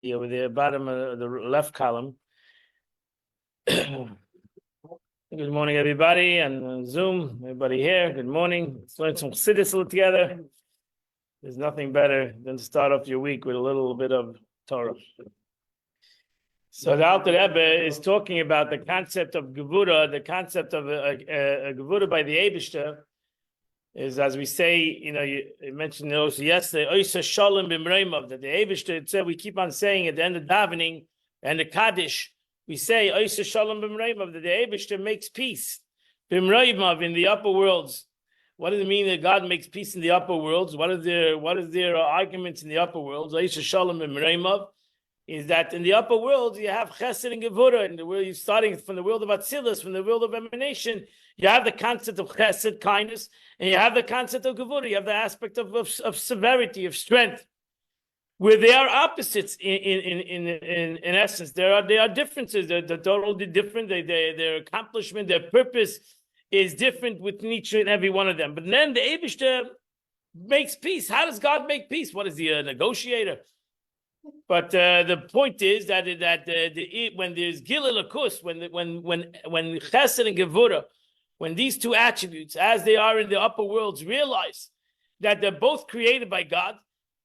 over the bottom of the left column. Good morning, everybody, and Zoom. Everybody here. Good morning. Let's learn some chassidus together. There's nothing better than to start off your week with a little bit of Torah. So the Alter Rebbe is talking about the concept of gevura, the concept of a gevura by the Eibishter is, as we say, you mentioned it also yesterday, Oisa Shalom B'mreimov, that the Eibishter, it said, we keep on saying at the end of davening and the Kaddish, we say Oisa Shalom B'mreimov, that the Eibishter makes peace B'mreimov in the upper worlds. What does it mean that God makes peace in the upper worlds? What is their arguments in the upper worlds? Oisa Shalom B'mreimov is that in the upper world you have chesed and gevura, and where you're starting from the world of Atzilus, from the world of emanation, you have the concept of chesed, kindness, and you have the concept of gevura. You have the aspect of severity, of strength, where they are opposites in essence. There are differences. They're totally different. Their accomplishment, their purpose is different within each and every one of them. But then the Eibishter makes peace. How does God make peace? What is he, a negotiator? But the point is that when there's Gilul Akus, when Chesed and Gevura, when these two attributes, as they are in the upper worlds, realize that they're both created by God,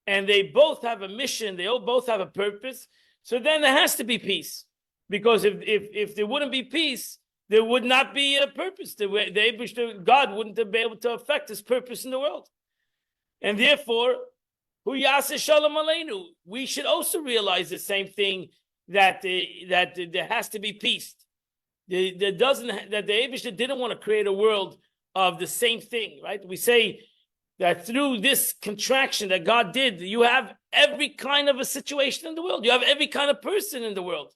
and they both have a mission, they both have a purpose, so then there has to be peace. Because if there wouldn't be peace, there would not be a purpose. God wouldn't be able to affect his purpose in the world. And therefore, we should also realize the same thing, that there has to be peace. That the Eibishter didn't want to create a world of the same thing, right? We say that through this contraction that God did, you have every kind of a situation in the world. You have every kind of person in the world.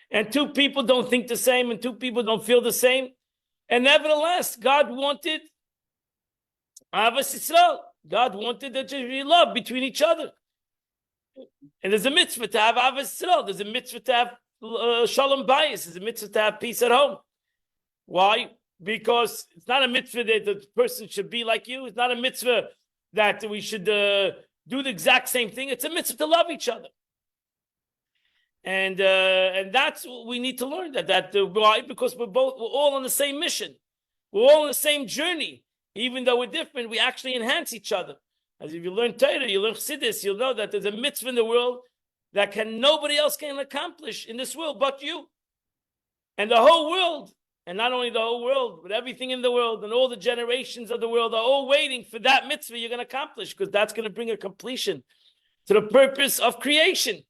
And two people don't think the same, and two people don't feel the same. And nevertheless, God wanted Avas Yisrael. God wanted there to be love between each other. And there's a mitzvah to have Avas Yisrael. There's a mitzvah to have Shalom Bayis. There's a mitzvah to have peace at home. Why? Because it's not a mitzvah that the person should be like you. It's not a mitzvah that we should do the exact same thing. It's a mitzvah to love each other. And that's what we need to learn. Why? Because we're all on the same mission. We're all on the same journey. Even though we're different, we actually enhance each other. As if you learn Torah, you learn chassidus, you'll know that there's a mitzvah in the world that nobody else can accomplish in this world but you. And the whole world, and not only the whole world, but everything in the world and all the generations of the world are all waiting for that mitzvah you're going to accomplish, because that's going to bring a completion to the purpose of creation.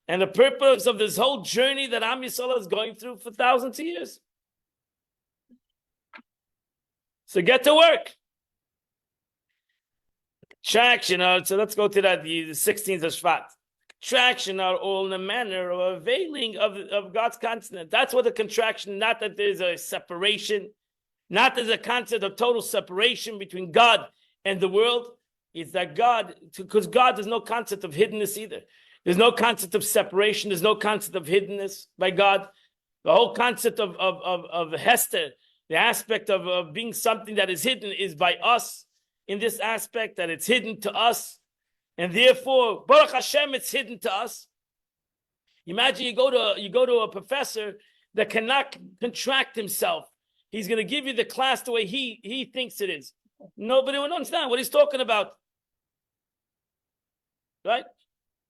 And the purpose of this whole journey that Am Yisrael is going through for thousands of years. So get to work. Contraction, so let's go to that, the 16th of Shvat. Contraction are all in a manner of availing of God's constant. That's what the contraction, not that there's a separation, not there's a concept of total separation between God and the world. It's that God, because God, there's no concept of hiddenness either. There's no concept of separation. There's no concept of hiddenness by God. The whole concept of Hester, the aspect of being something that is hidden, is by us in this aspect, that it's hidden to us. And therefore, Baruch Hashem, it's hidden to us. Imagine you go to a professor that cannot contract himself. He's going to give you the class the way he thinks it is. Nobody will understand what he's talking about. Right?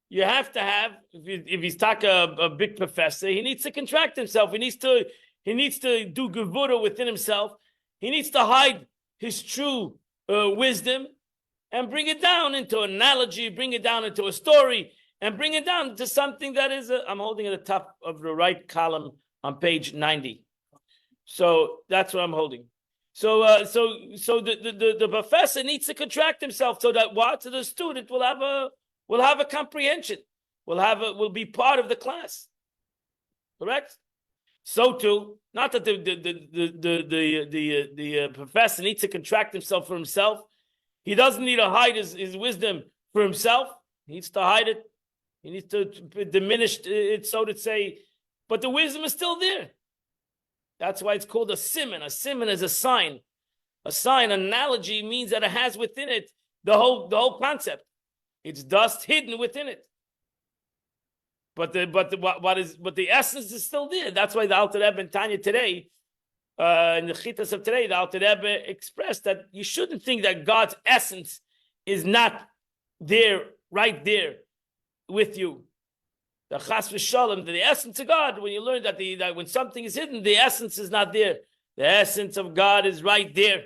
You have to have, if he's talking a big professor, he needs to contract himself. He needs to do gevura within himself. He needs to hide his true wisdom and bring it down into an analogy, bring it down into a story, and bring it down to something that is, I'm holding at the top of the right column on page 90. So that's what I'm holding. So the professor needs to contract himself so that So the student will have a comprehension, will be part of the class. Correct? So too, not that the professor needs to contract himself for himself. He doesn't need to hide his wisdom for himself. He needs to hide it. He needs to diminish it, so to say. But the wisdom is still there. That's why it's called a siman. A siman is a sign. A sign, an analogy, means that it has within it the whole concept. It's dust hidden within it. but the essence is still there. That's why the Alter Rebbe and Tanya today, in the Chitas of today, the Alter Rebbe expressed that you shouldn't think that God's essence is not there, right there with you. The Chas v'Shalom, the essence of God, when you learn that when something is hidden, the essence is not there. The essence of God is right there.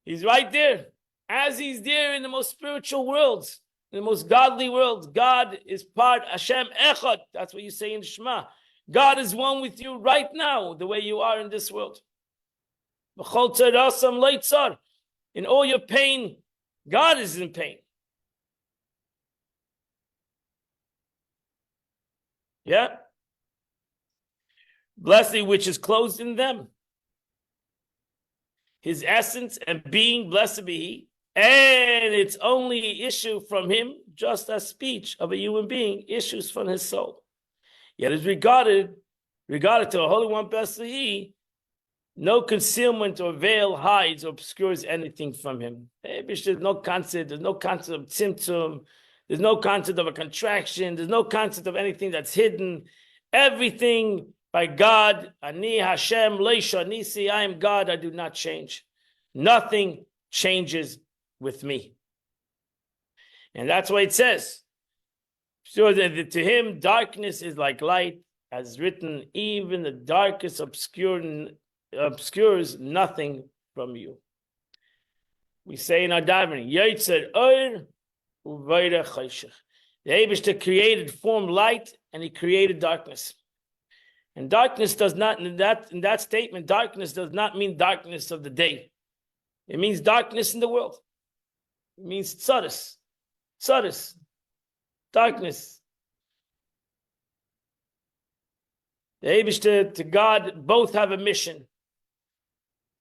He's right there. As he's there in the most spiritual worlds, in the most godly worlds. God is part, Hashem Echad. That's what you say in Shema. God is one with you right now, the way you are in this world. In all your pain, God is in pain. Yeah. Blessing which is closed in them. His essence and being, blessed be he. And it's only issue from him, just as speech of a human being issues from his soul. Yet is regarded to a Holy One, blessed be he, no concealment or veil hides or obscures anything from him. There's no concept of tzimtzum, there's no concept of a contraction, there's no concept of anything that's hidden. Everything by God, Ani Hashem Leisha Nisi, I am God, I do not change. Nothing changes with me. And that's why it says, so that to him darkness is like light, as written, even the darkest obscures nothing from you. We say in our davening, Yotzer Or Uvayreh Choshech. The Eibishter created, formed light, and he created darkness. And darkness does not, in that statement, darkness does not mean darkness of the day. It means darkness in the world. It means tzaddis, darkness. The Eibishter to God both have a mission.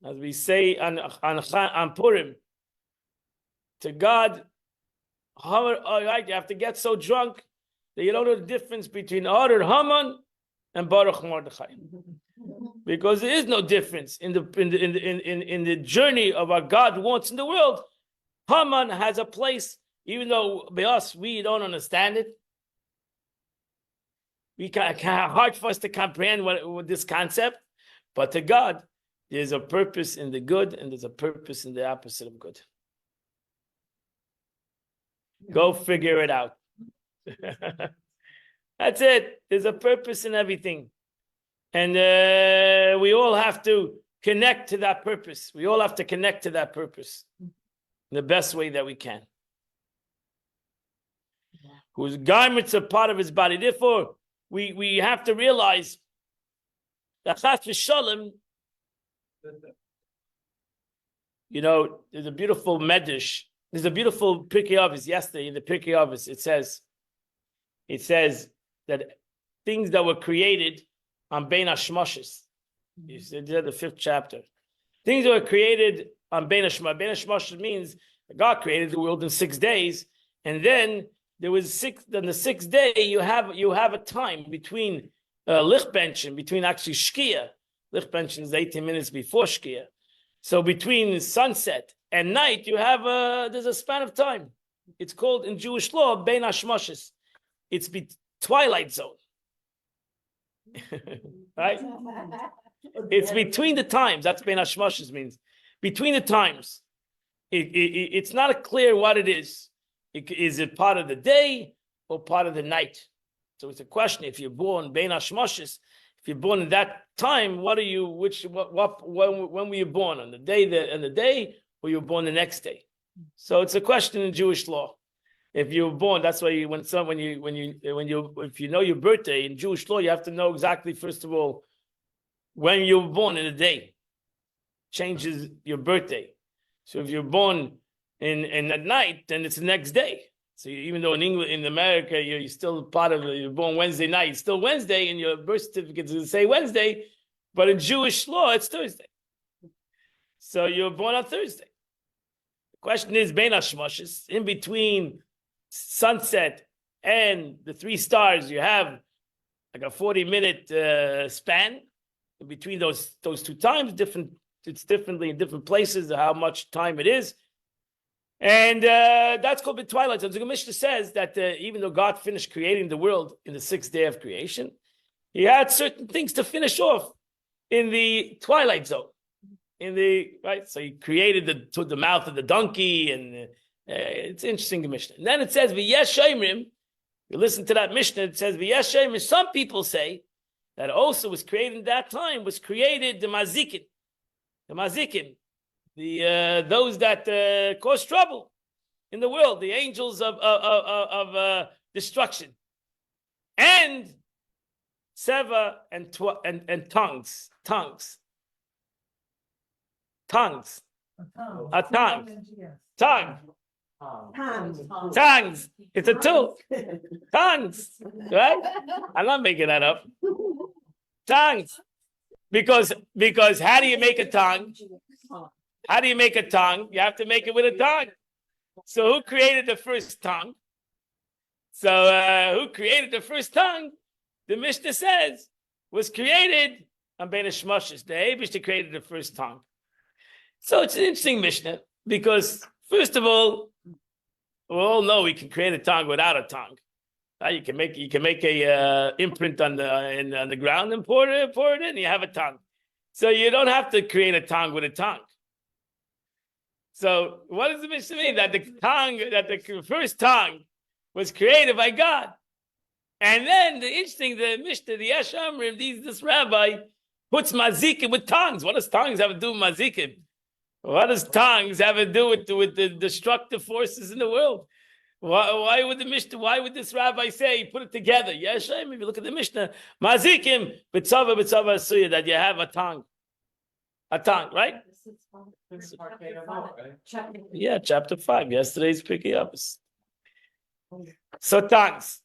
As we say on Purim, to God, you have to get so drunk that you don't know the difference between Adar Haman and Baruch Mordechai, because there is no difference in the journey of what God wants in the world. Haman has a place, even though by us we don't understand it. It's hard for us to comprehend what this concept, but to God, there's a purpose in the good and there's a purpose in the opposite of good. Go figure it out. That's it. There's a purpose in everything. And we all have to connect to that purpose. We all have to connect to that purpose in the best way that we can. Whose garments are part of his body. Therefore, we have to realize that Chas v'Shalom, there's a beautiful medrash. There's a beautiful Pirkei Avos. Yesterday in the Pirkei Avos, it says that things that were created on Bein Hashmoshes. You said the 5th chapter. Things that were created on Bein Hashmoshes. Bein Hashmoshes means God created the world in 6 days, and then there was on the 6th day you have a time between Lichtbenchen, between actually Shkia. Lichtbenchen is 18 minutes before Shkia. So between sunset and night, there's a span of time. It's called in Jewish law Bein Hashmoshes. It's twilight zone. Right? It's between the times. That's Bein Hashmoshes means. Between the times. It's not clear what it is. Is it part of the day or part of the night? So it's a question. If you're born Bein Hashmoshes, if you're born in that time, when were you born? On the day, or you were born the next day? So it's a question in Jewish law. If you were born, that's why if you know your birthday in Jewish law, you have to know exactly, first of all, when you were born in a day. Changes your birthday. So if you're born in at night, then it's the next day. So even though in England, in America, you're still you're born Wednesday night, it's still Wednesday, and your birth certificate doesn't say Wednesday, but in Jewish law, it's Thursday. So you're born on Thursday. The question is, Bein Hashmoshes, in between sunset and the 3 stars, you have like a 40-minute span. In between those 2 times, it's differently in different places how much time it is. And that's called the twilight zone. The Mishnah says that even though God finished creating the world in the sixth day of creation, he had certain things to finish off in the twilight zone. So he created the mouth of the donkey, and it's interesting, the Mishnah. And then it says, V'yesh shomrim, you listen to that Mishnah, it says, V'yesh shomrim, some people say that also was created at that time, was created the mazikin, those that cause trouble in the world, the angels of destruction, and seva and tongues, a tongues. It's a tool. Tongues, right? I'm not making that up. Tongues, because how do you make a tongue? How do you make a tongue? You have to make it with a tongue. So who created the first tongue? Who created the first tongue? The Mishnah says was created on Bein Hashmashos. The Eibishter created the first tongue. So it's an interesting Mishnah because first of all, we all know we can create a tongue without a tongue. You can make a imprint on the ground and pour it in. You have a tongue. So you don't have to create a tongue with a tongue. So what does the Mishnah mean? That the first tongue was created by God. And then the Mishnah, the Yesh Amrim, this rabbi puts mazikim with tongues. What does tongues have to do with mazikim? What does tongues have to do with the destructive forces in the world? Why would this rabbi say put it together? Yesh Amrim, if you look at the Mishnah, mazikim b'tzava asuya, that you have a tongue, right? Yeah, chapter 5. Yesterday's picking up. So tongues.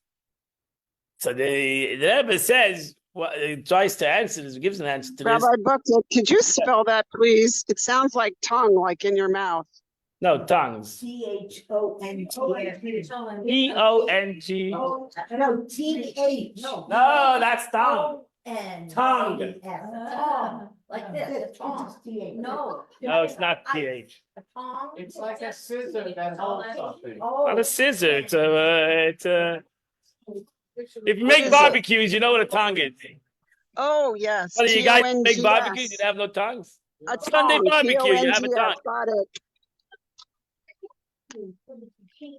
So the Rebbe says, it tries to answer this, gives an answer to this. Rabbi Buckle, could you spell that, please? It sounds like tongue, like in your mouth. No, tongues. THONG. TONG. No, TH. No, that's tongue. Tongue. Like this. No. No, it's not TH. It's like a scissor that holds something. Not a scissor. It's a. If you make barbecues, you know what a tongue is. Oh, yes. Well, you guys make barbecues, you have no tongues. A Sunday tongue, barbecue, you have a tongue. got it.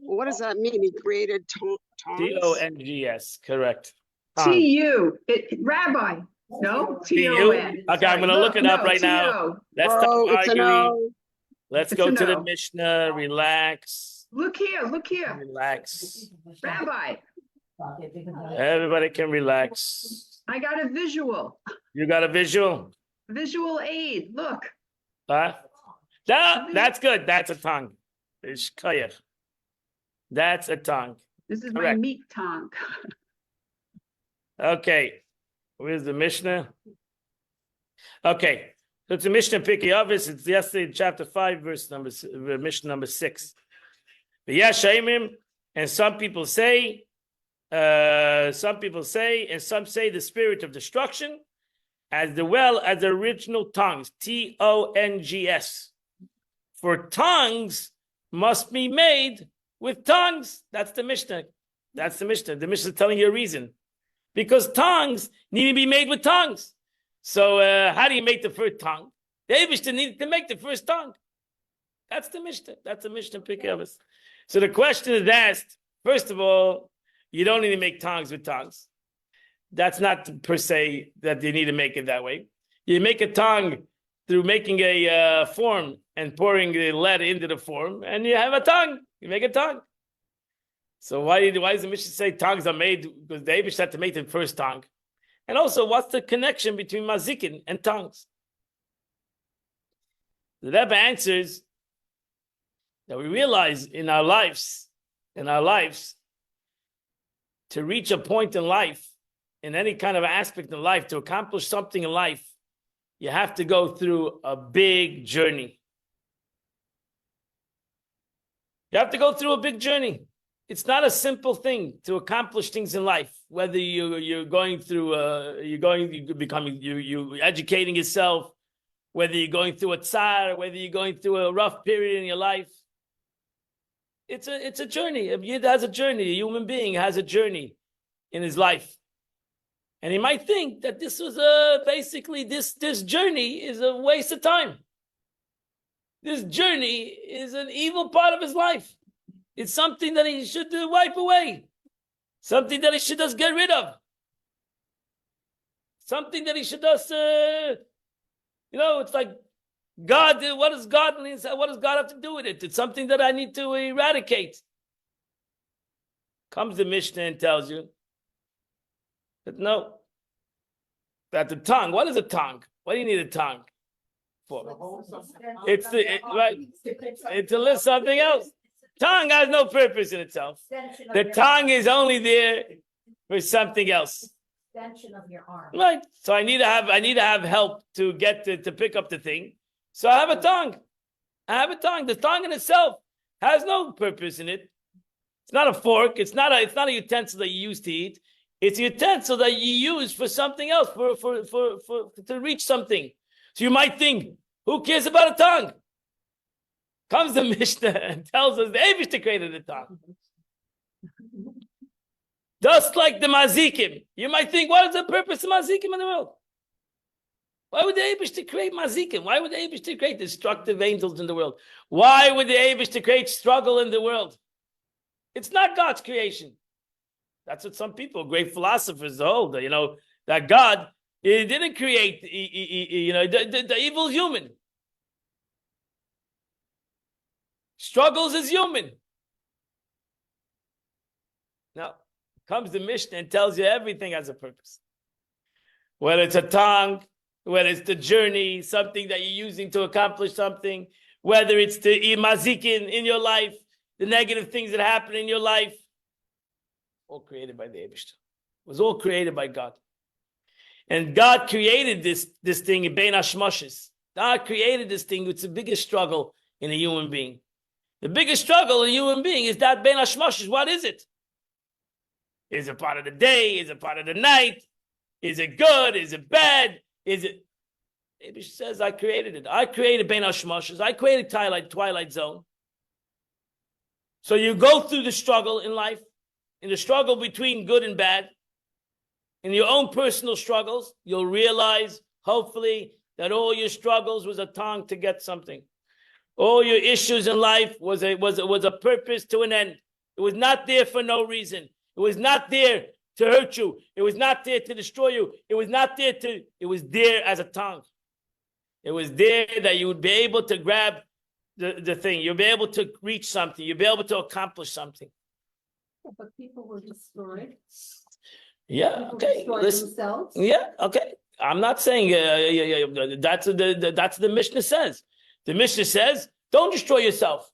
What does that mean? He created tongues? TONGS, correct. TU, Rabbi, no? TON. Okay, I'm going to look it up right now. Let's stop arguing. Let's go to the Mishnah. Relax. Look here. Relax. Rabbi, Everybody can relax. I got a visual. You got a visual? Visual aid, look. Huh? That's good. That's a tongue. It's koyach. That's a tongue. This is Correct. my meat tongue. Okay. Where's the Mishnah? Okay. So it's a Mishnah Pirkei Avos. It's yesterday, chapter 5, Mishnah number 6. V'yesh shomrim, and some people say, and some say the spirit of destruction, as well as the original tongues, TONGS. For tongues must be made with tongues. That's the Mishnah. The Mishnah is telling you a reason. Because tongues need to be made with tongues. So how do you make the first tongue? The Eibishter needed to make the first tongue. That's the Mishnah. That's the Mishnah Pirkei Avos. So the question is asked, first of all, you don't need to make tongues with tongues. That's not per se that you need to make it that way. You make a tongue through making a form and pouring the lead into the form, and you have a tongue. You make a tongue. So why does the Mishnah say tongues are made? Because the Eibishter had to make the first tongue. And also, what's the connection between mazikin and tongues? The Rebbe answers that we realize in our lives, to reach a point in life, in any kind of aspect in life, to accomplish something in life, you have to go through a big journey. You have to go through a big journey. It's not a simple thing to accomplish things in life. Whether you're going through, you educating yourself, whether you're going through a tsar, whether you're going through a rough period in your life. It's a journey. A yid has a journey. A human being has a journey in his life. And he might think that this was basically this journey is a waste of time. This journey is an evil part of his life. It's something that he should wipe away. Something that he should just get rid of. Something that he should just, it's like God, what does God have to do with it? It's something that I need to eradicate. Comes the Mishnah and tells you that no, that the tongue, what is a tongue? What do you need a tongue for? It's to list something else. Tongue has no purpose in itself. The tongue is only there for something else. Extension of your arm. Right. So I need to have help to get to pick up the thing. So I have a tongue. The tongue in itself has no purpose in it. It's not a fork. It's not a utensil that you use to eat. It's a utensil that you use for something else, for to reach something. So you might think, who cares about a tongue? Comes the Mishnah and tells us the Eibishter created the tongue. Just like the mazikim. You might think, what is the purpose of mazikim in the world? Why would the Eibishter create mazikim? Why would the Eibishter create destructive angels in the world? Why would the Eibishter create struggle in the world? It's not God's creation. That's what some people, great philosophers, hold. That God didn't create, the evil human. Struggles is human. Now, comes the Mishnah and tells you everything has a purpose. Whether it's a tongue, whether it's the journey, something that you're using to accomplish something, whether it's the mazikin in your life, the negative things that happen in your life, all created by the Eibishter. It was all created by God. And God created this thing in Bein Hashmoshes. God created this thing. It's the biggest struggle in a human being. The biggest struggle in a human being is that Bein Hashmoshes. What is it? Is it part of the day? Is it part of the night? Is it good? Is it bad? Is it? Eibishter says, I created it. I created Bein Hashmoshes. I created Twilight Zone. So you go through the struggle in life, in the struggle between good and bad, in your own personal struggles, you'll realize, hopefully, that all your struggles was a tongue to get something. All your issues in life was a purpose to an end. It was not there for no reason. It was not there to hurt you. It was not there to destroy you. It was there as a tongue. It was there that you would be able to grab the thing. You'll be able to reach something. You'll be able to accomplish something. But people were destroyed. Yeah, okay. Themselves. Yeah, okay. I'm not saying that's the Mishnah says. The Mishnah says, don't destroy yourself.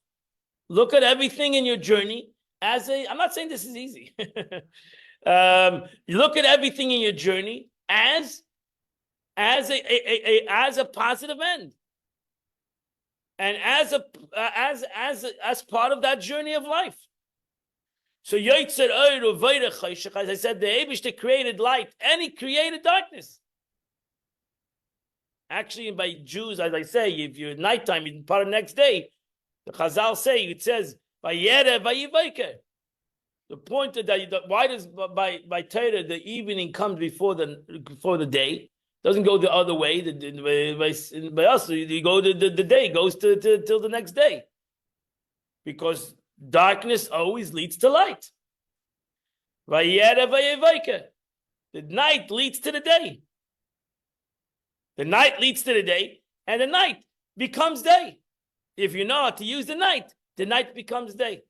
Look at everything in your journey I'm not saying this is easy. You look at everything in your journey as a positive end. And as part of that journey of life. So Yoitzer Oiru Vayra Chayshach, as I said, the Eibishter created light and he created darkness. Actually, by Jews, as I say, if you're at nighttime, you're part of the next day. The Chazal say, it says, Vayere Vayivaike. The point that why does by Torah the evening comes before the day? Doesn't go the other way. By us, you go the day goes till the next day, because darkness always leads to light. The night leads to the day. The night leads to the day, and the night becomes day. If you know how to use the night becomes day.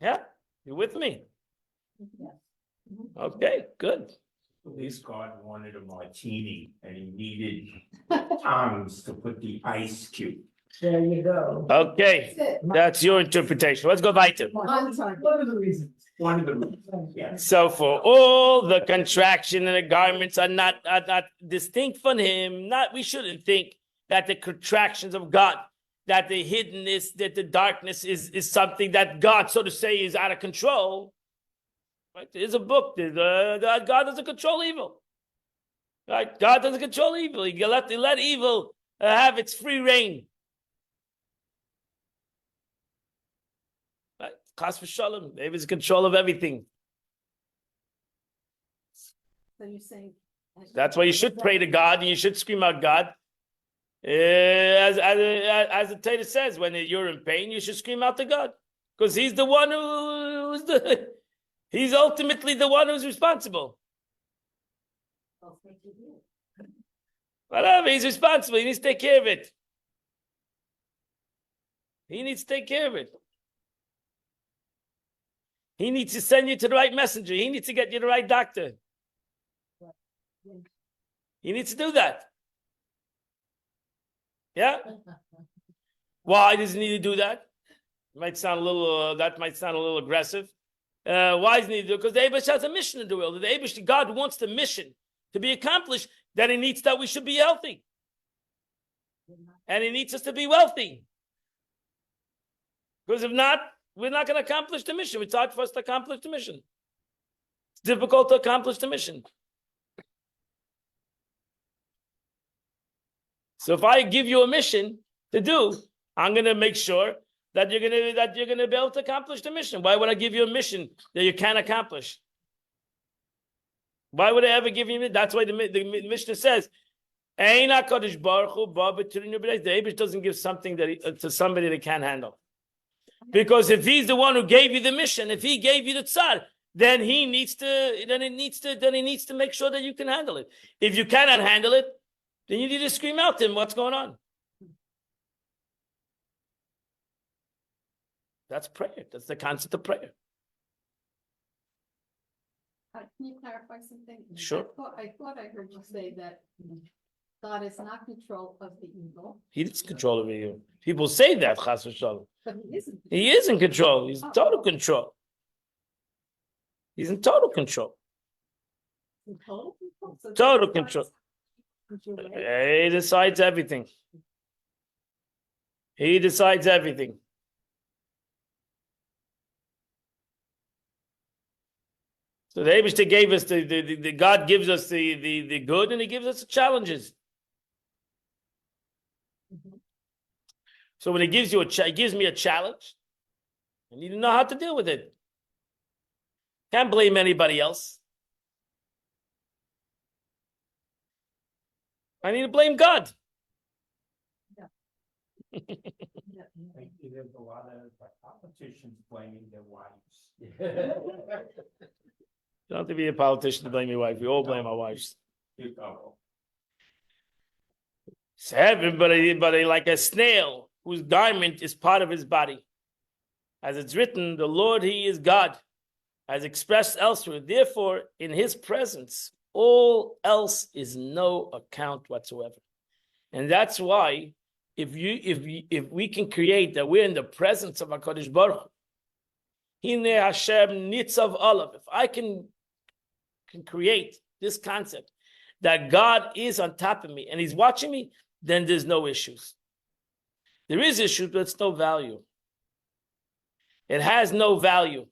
Yeah, you with me? Yes. Okay, good. Police guard wanted a martini and he needed tongs to put the ice cube. There you go. Okay, that's your interpretation. Let's go weiter. One of the reasons. One of the reasons, yes. So for all the contraction and the garments are not distinct from him, we shouldn't think that the contractions of God, that the hiddenness, that the darkness is something that God, so to say, is out of control. Right? There's a book. God doesn't control evil. Right? God doesn't control evil. He let evil have its free reign. Chas v'shalom. David's in control of everything. So you're saying. That's why you should pray to God and you should scream out God. As the Torah says, when you're in pain, you should scream out to God. Because he's the one he's ultimately the one who's responsible. Whatever, he's responsible. He needs to take care of it. He needs to take care of it. He needs to send you to the right messenger. He needs to get you the right doctor. He needs to do that. Yeah? Why does he need to do that? Might sound a little. That might sound a little aggressive. Why does he need to do it? Because the Eibush has a mission in the world. The Eibush, God wants the mission to be accomplished. Then He needs that we should be healthy, and He needs us to be wealthy. Because if not, we're not going to accomplish the mission. It's hard for us to accomplish the mission. It's difficult to accomplish the mission. So if I give you a mission to do, I'm going to make sure that you're going to be able to accomplish the mission. Why would I give you a mission that you can't accomplish? Why would I ever give you? That's why the Mishnah says, "Ein HaKadosh Baruch Hu ba b'turin u'b'reis." The Eibush doesn't give something to somebody that can't handle. Because if He's the one who gave you the mission, if He gave you the tzar, then He needs to make sure that you can handle it. If you cannot handle it, then you need to scream out to Him what's going on. That's prayer. That's the concept of prayer. Can you clarify something? Sure. I thought I heard you say that God is not control of the evil, He is control over you. People say that, chas v'shalom. but He isn't. He is in control. He's in total control. He's in total control. In total control. So Total God control. decides- He decides everything. He decides everything. So the Eibishter gave us the God gives us the good and He gives us the challenges. So when He gives you He gives me a challenge, I need to know how to deal with it. Can't blame anybody else. I need to blame God. There's a lot of politicians blaming their wives. You don't have to be a politician to blame your wife. We all blame our wives. So everybody, like a snail whose garment is part of his body. As it's written, the Lord, He is God, as expressed elsewhere. Therefore, in His presence, all else is no account whatsoever. And that's why, if we can create that we're in the presence of HaKadosh Baruch Hu, Hinei Hashem Nitzav Olav. If I can create this concept that God is on top of me and He's watching me, then there's no issues. There is issues, but it's no value. It has no value.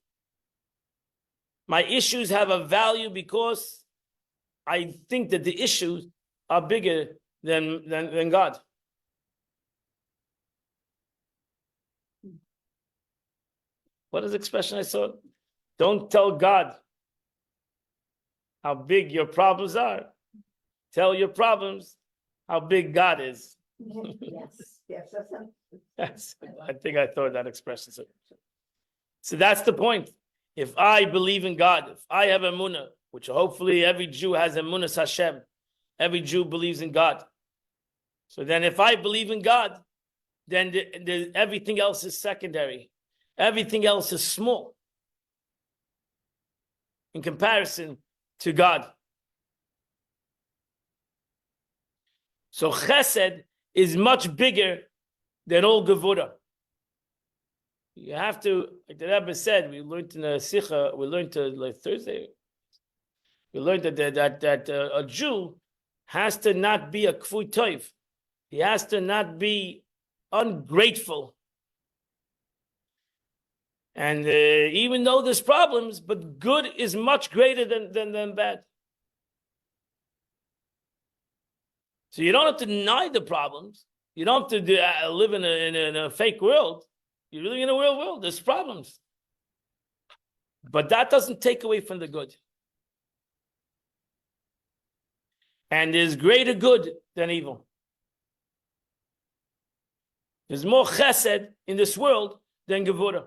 My issues have a value because I think that the issues are bigger than God. What is the expression I saw? Don't tell God how big your problems are. Tell your problems how big God is. Yes, Yes, I think I thought that expression. So that's the point. If I believe in God, if I have emunah, which hopefully every Jew has emunah Hashem, every Jew believes in God. So then if I believe in God, then everything else is secondary. Everything else is small in comparison to God. So chesed is much bigger than all gevura. You have to, like the Rebbe said, we learned in the Sikha, we learned like Thursday, we learned that a Jew has to not be a kfui toiv. He has to not be ungrateful. And even though there's problems, but good is much greater than bad. So you don't have to deny the problems. You don't have to live in a fake world. You're living in a real world. There's problems. But that doesn't take away from the good. And there's greater good than evil. There's more chesed in this world than gevura.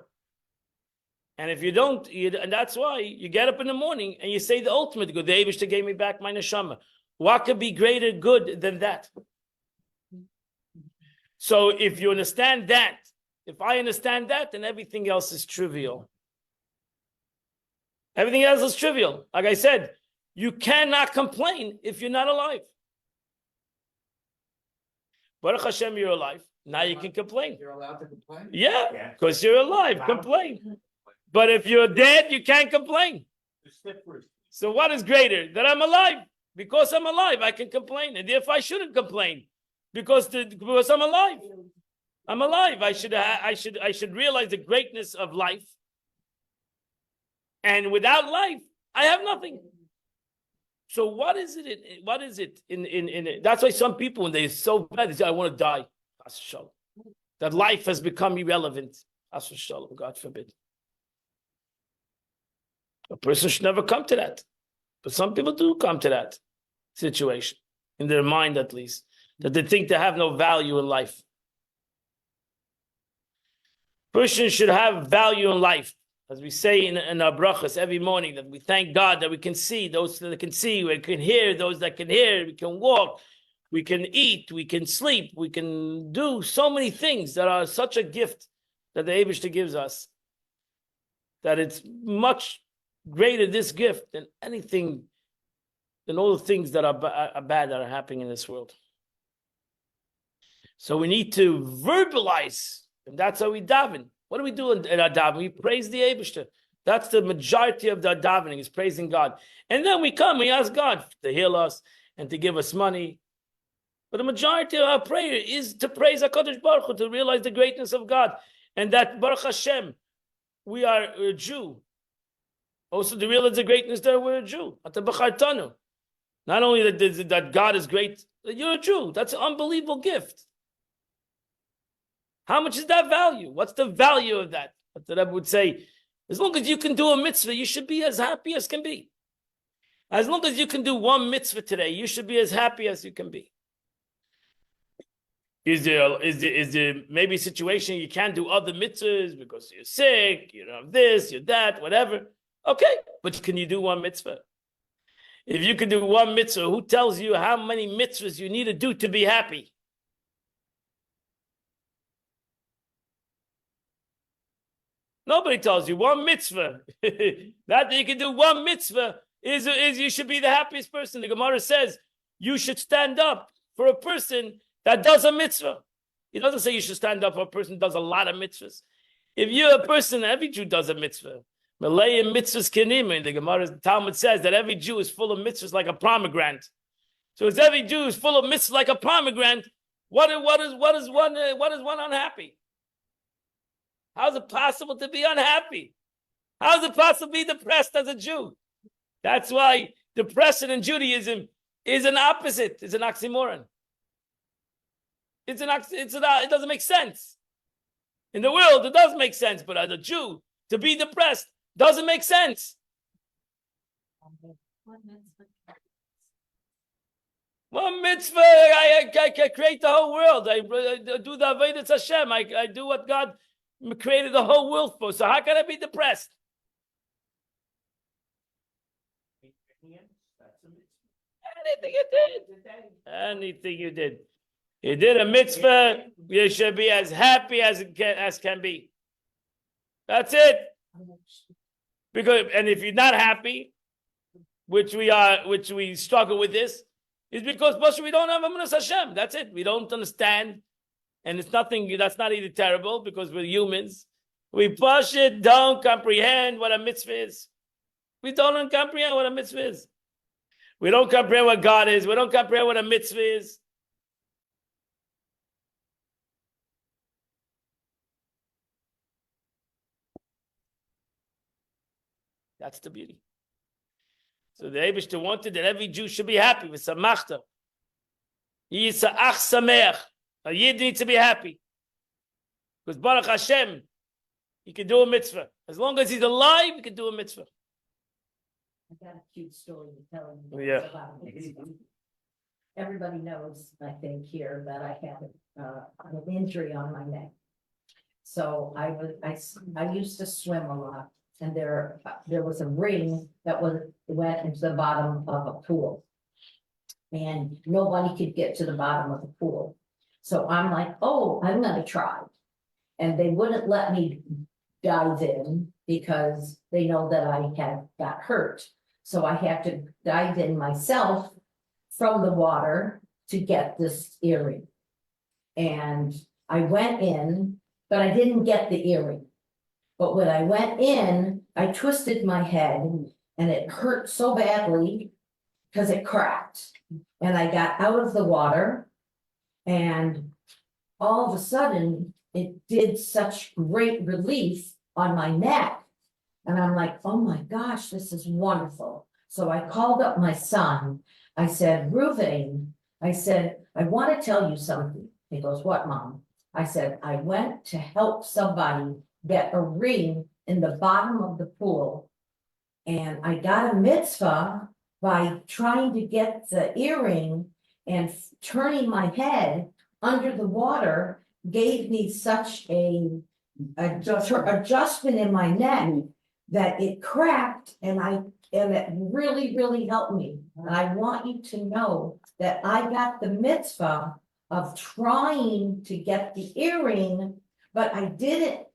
And if you don't, and that's why you get up in the morning and you say the ultimate good. The Eibishter gave me back my neshama. What could be greater good than that? So if you understand that, if I understand that, then everything else is trivial. Everything else is trivial. Like I said, you cannot complain if you're not alive. Baruch Hashem, you're alive. Now you can complain. You're allowed to complain? Yeah, because you're alive. Complain. But if you're dead, you can't complain. So what is greater? That I'm alive. Because I'm alive, I can complain. And therefore I shouldn't complain. Because I'm alive. I'm alive. I should realize the greatness of life. And without life, I have nothing. So what is it? What is it in that's why some people, when they're so bad, they say, I want to die. That life has become irrelevant. God forbid. A person should never come to that. But some people do come to that situation, in their mind at least, that they think they have no value in life. Persons should have value in life. As we say in our brachas every morning, that we thank God that we can see, those that can see, we can hear, those that can hear, we can walk, we can eat, we can sleep, we can do so many things that are such a gift that the Eibishter gives us, that it's much greater, this gift, than anything, than all the things that are bad that are happening in this world. So we need to verbalize, and that's how we daven. What do we do in our davening? We praise the Eibishter. That's the majority of the davening, is praising God. And then we come, we ask God to heal us and to give us money. But the majority of our prayer is to praise HaKadosh Baruch Hu, to realize the greatness of God. And that Baruch Hashem, we are a Jew. Also to realize the greatness that we're a Jew. Not only that God is great, that you're a Jew. That's an unbelievable gift. How much is that value? What's the value of that? But the Rebbe would say, as long as you can do a mitzvah, you should be as happy as can be. As long as you can do one mitzvah today, you should be as happy as you can be. Is there maybe a situation you can't do other mitzvahs because you're sick, you don't have this, you're that, whatever? Okay, but can you do one mitzvah? If you can do one mitzvah, who tells you how many mitzvahs you need to do to be happy? Nobody tells you one mitzvah. That you can do one mitzvah is you should be the happiest person. The Gemara says you should stand up for a person that does a mitzvah. It doesn't say you should stand up for a person that does a lot of mitzvahs. If you're a person, every Jew does a mitzvah. Malay mitzvahs kenim. The Gemara Talmud says that every Jew is full of mitzvahs like a pomegranate. So if every Jew is full of mitzvahs like a pomegranate, what is one unhappy? How is it possible to be unhappy? How is it possible to be depressed as a Jew? That's why depression in Judaism is an opposite. It's an oxymoron. It doesn't make sense. In the world, it does make sense, but as a Jew, to be depressed doesn't make sense. One mitzvah, I create the whole world. I do the Avodas Hashem. I do what God created the whole world for. So how can I be depressed? Anything you did. Anything you did. You did a mitzvah, you should be as happy as can be. That's it. And if you're not happy, which we struggle with this, is because we don't have Avodas Hashem. That's it. We don't understand. And it's nothing, that's not even terrible because we're humans. We don't comprehend what a mitzvah is. We don't comprehend what a mitzvah is. We don't comprehend what God is. We don't comprehend what a mitzvah is. That's the beauty. So the Eibishter wanted that every Jew should be happy with samachta. Yisa'ach sameach. A Yid needs to be happy. Because Baruch Hashem, he can do a mitzvah. As long as he's alive, he can do a mitzvah. I got a cute story to tell you. Yeah. about it. Everybody knows, I think, here that I have an injury on my neck. So I used to swim a lot, and there was a ring that went into the bottom of a pool. And nobody could get to the bottom of the pool. So I'm like, oh, I'm gonna try. And they wouldn't let me dive in because they know that I got hurt. So I had to dive in myself from the water to get this earring. And I went in, but I didn't get the earring. But when I went in, I twisted my head and it hurt so badly because it cracked. And I got out of the water and all of a sudden it did such great relief on my neck. And I'm like, oh my gosh, this is wonderful. So I called up my son. I said, Ruvain, I said, I want to tell you something. He goes, what, Mom? I said, I went to help somebody get a ring in the bottom of the pool. And I got a mitzvah by trying to get the earring, and turning my head under the water gave me such a adjustment in my neck that it cracked, and it really, really helped me. And I want you to know that I got the mitzvah of trying to get the earring, but I didn't.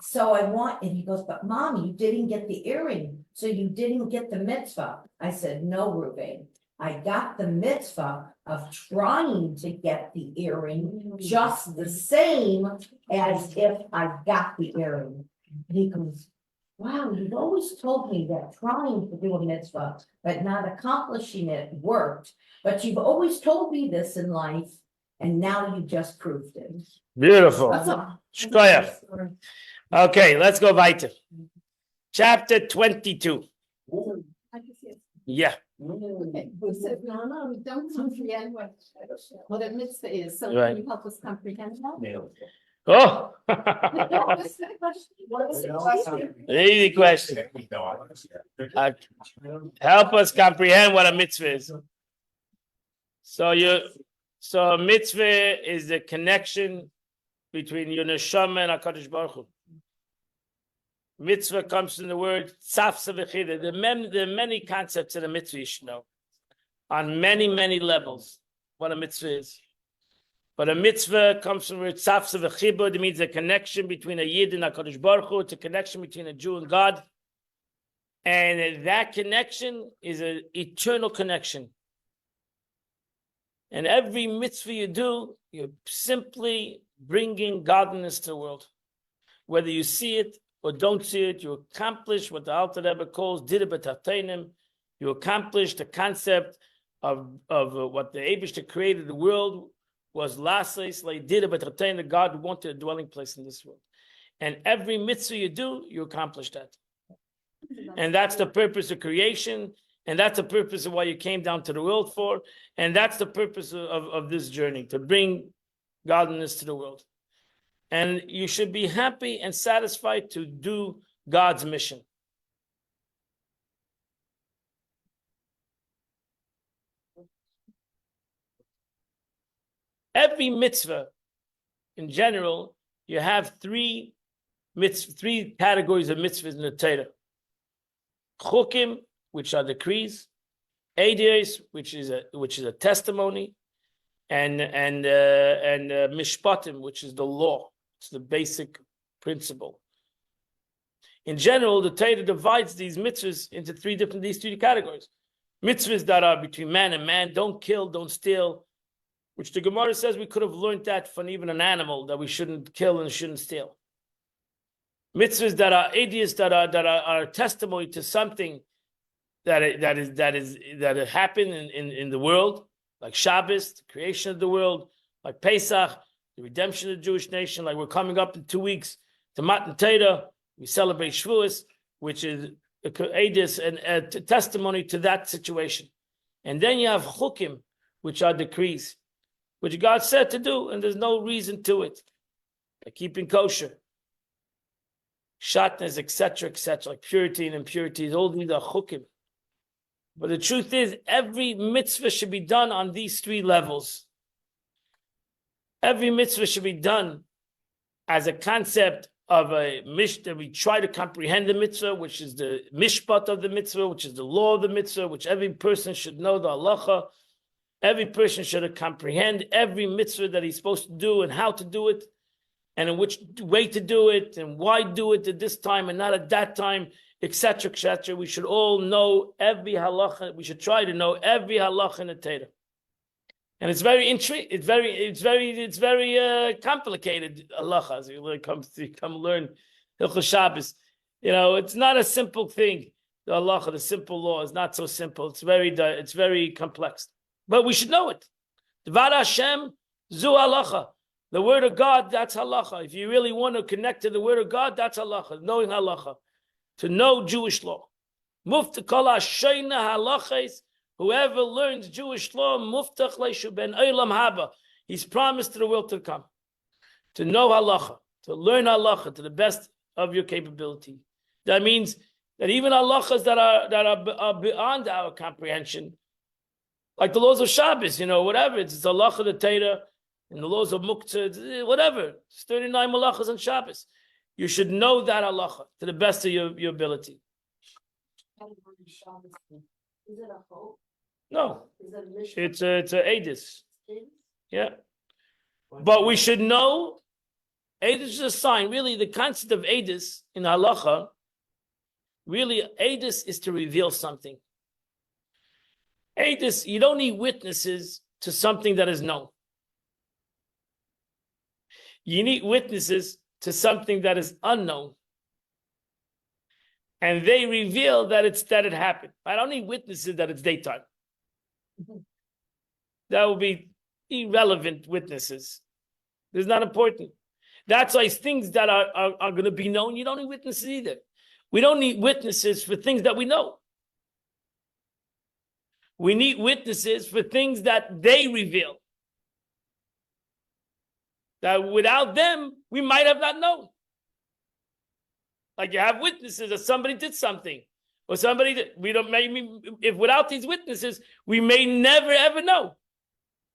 So and he goes, but Mom, you didn't get the earring, so you didn't get the mitzvah. I said, no, Ruben, I got the mitzvah of trying to get the earring just the same as if I got the earring. And he goes, wow, you've always told me that trying to do a mitzvah, but not accomplishing it worked. But you've always told me this in life, and now you just proved it. Beautiful. That's all. Shkoyach. Okay, let's go weiter. Chapter 22. I can see it. Yeah. Okay, so we don't comprehend what a mitzvah is, so Right. can you help us comprehend that? Oh. What's the question? What is the question? Easy question. Help us comprehend what a mitzvah is. So a mitzvah is the connection between your neshama and HaKadosh Baruch Hu. Mitzvah comes from the word tzafsa v'chida. There are many concepts in a mitzvah you should know, on many, many levels, what a mitzvah is. But a mitzvah comes from the word tzafsa v'chibud. It means a connection between a yid and HaKadosh Baruch Hu. It's a connection between a Jew and God. And that connection is an eternal connection. And every mitzvah you do, you're simply bringing godliness to the world. Whether you see it or don't see it, you accomplish what the Alter Rebbe calls dira b'tarteinim. You accomplish the concept of what the Eibishter created the world was lases like dira b'tarteinim. God wanted a dwelling place in this world, and every mitzvah you do, you accomplish that. And that's the purpose of creation, and that's the purpose of why you came down to the world for, and that's the purpose of this journey, to bring godliness to the world. And you should be happy and satisfied to do God's mission. Every mitzvah, in general, you have three categories of mitzvahs in the Torah. Chukim, which are decrees, Eidos, which is a testimony, and Mishpatim, which is the law. It's the basic principle. In general, the Torah divides these mitzvahs into these three categories. Mitzvahs that are between man and man: don't kill, don't steal, which the Gemara says we could have learned that from even an animal, that we shouldn't kill and shouldn't steal. Mitzvahs that are Eidos, that are testimony to something that happened in the world, like Shabbos, the creation of the world, like Pesach, the redemption of the Jewish nation. Like we're coming up in 2 weeks to Matan Torah, we celebrate Shavuos, which is a Eidos and a testimony to that situation. And then you have Chukim, which are decrees, which God said to do, and there's no reason to it. Like keeping kosher, shatnez, etc., like purity and impurities, all these are chukim. But the truth is, every mitzvah should be done on these three levels. Every mitzvah should be done as a concept of a that we try to comprehend the mitzvah, which is the mishpat of the mitzvah, which is the law of the mitzvah, which every person should know the halacha. Every person should comprehend every mitzvah that he's supposed to do and how to do it, and in which way to do it, and why do it at this time and not at that time, etc., etc. We should all know every halacha. We should try to know every halacha in the Torah. And it's very it's very complicated halacha. You come learn Hilchos Shabbos. It's not a simple thing. The halacha, the simple law, is not so simple. It's very complex. But we should know it. Dvar Hashem zu halacha. The word of God, that's halacha. If you really want to connect to the word of God, that's halacha. Knowing halacha, to know Jewish law. Mufta kol hashayna halachas. Whoever learns Jewish law, muftach leishu ben olam haba. He's promised to the world to come. To know halacha, to learn halacha to the best of your capability. That means that even halachas that are beyond our comprehension, like the laws of Shabbos, whatever, it's the halacha of the Torah, and the laws of Muktzah, whatever. It's 39 halachas on Shabbos. You should know that halacha to the best of your ability. Is it a hope? No, Is it a mission? it's a edis. Yeah, but we should know. Edis is a sign. Really, the concept of edis in halacha, really, edis is to reveal something. Edis, you don't need witnesses to something that is known. You need witnesses to something that is unknown. And they reveal that it happened. I don't need witnesses that it's daytime. That will be irrelevant witnesses. It's not important. That's why things that are going to be known, you don't need witnesses either. We don't need witnesses for things that we know. We need witnesses for things that they reveal. That without them, we might have not known. Like you have witnesses that somebody did something, or if without these witnesses, we may never ever know.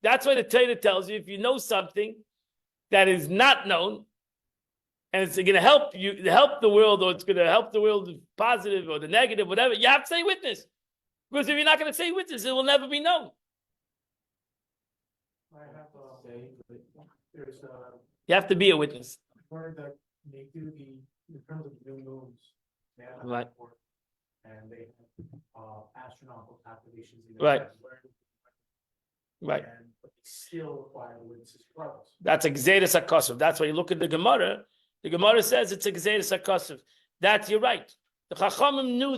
That's why the Torah tells you, if you know something that is not known, and it's going to help the world, or it's going to help the world positive or the negative, whatever, you have to say witness. Because if you're not going to say witness, it will never be known. I have to say, there's You have to be a witness. word that they do in terms of new moons. They have a Right. report, and they have astronomical calculations. Right. Right. But they still require witnesses for others. That's a Gzeres HaKosov. That's why you look at the Gemara. The Gemara says it's a Gzeres HaKosov. That you're right. The Chachamim knew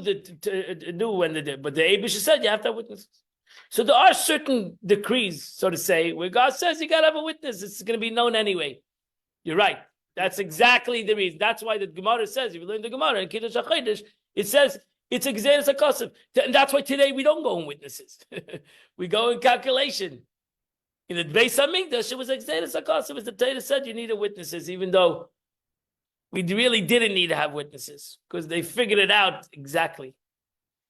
when they did, but the Eibush said you have to have witnesses. So there are certain decrees, so to say, where God says you got to have a witness. It's going to be known anyway. You're right. That's exactly the reason. That's why the Gemara says, if you learn the Gemara in Kiddush HaChodesh, it says it's a Gzeres HaKosov. And that's why today we don't go in witnesses. We go in calculation. In the Beis HaMikdash, it was a Gzeres HaKosov. As the Torah said, you needed witnesses, even though we really didn't need to have witnesses, because they figured it out exactly.